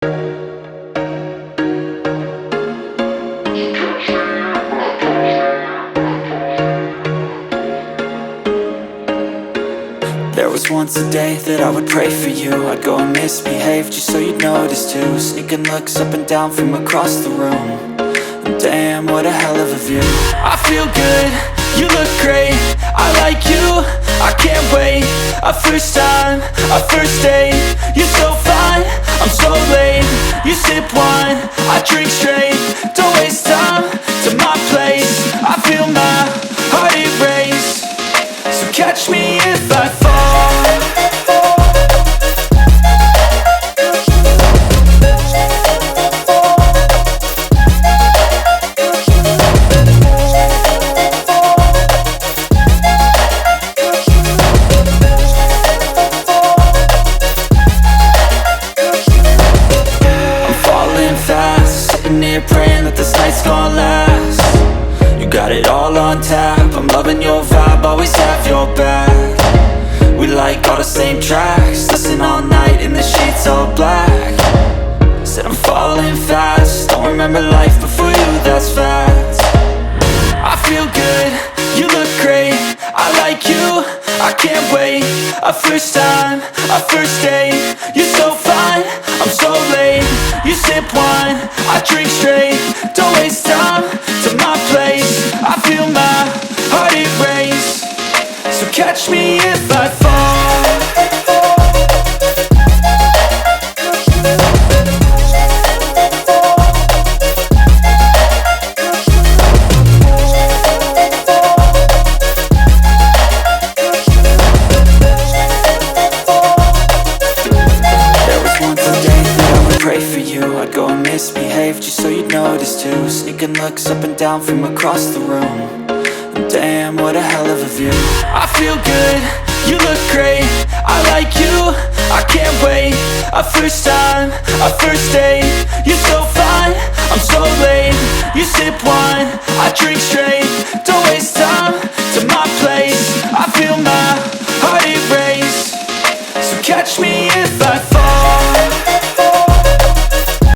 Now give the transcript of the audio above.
There was once a day that I would pray for you. I'd go and misbehave just so you'd notice too. Sneaking looks up and down from across the room. And damn, what a hell of a view. I feel good, you look great, I like you, I can't wait. A first time, a first date. You're so fine, I'm so late. You sip wine, I drink straight. Don't waste time to my place. I feel my heart erase. So catch me if I fall. I'm falling fast, sitting here praying that this night's gonna last. You got it all on tap, I'm loving your vibe, always have your back. We like all the same tracks, listen all night in the sheets all black. Said I'm falling fast, don't remember life before you, that's fact. I feel good, you look great, I like you, I can't wait. A first time, a first date. You're so fine, I'm so late. You sip wine, I drink straight. Don't waste time to my place. I feel my heart erase. So catch me if I fall. Pray for you, I'd go and misbehave just so you'd notice too. Sneaking looks up and down from across the room. And damn, what a hell of a view. I feel good, you look great, I like you, I can't wait. A first time, a first date. You're so fine, I'm so late. You sip wine, I drink straight. Don't waste time to my place. I feel my heart erase. So catch me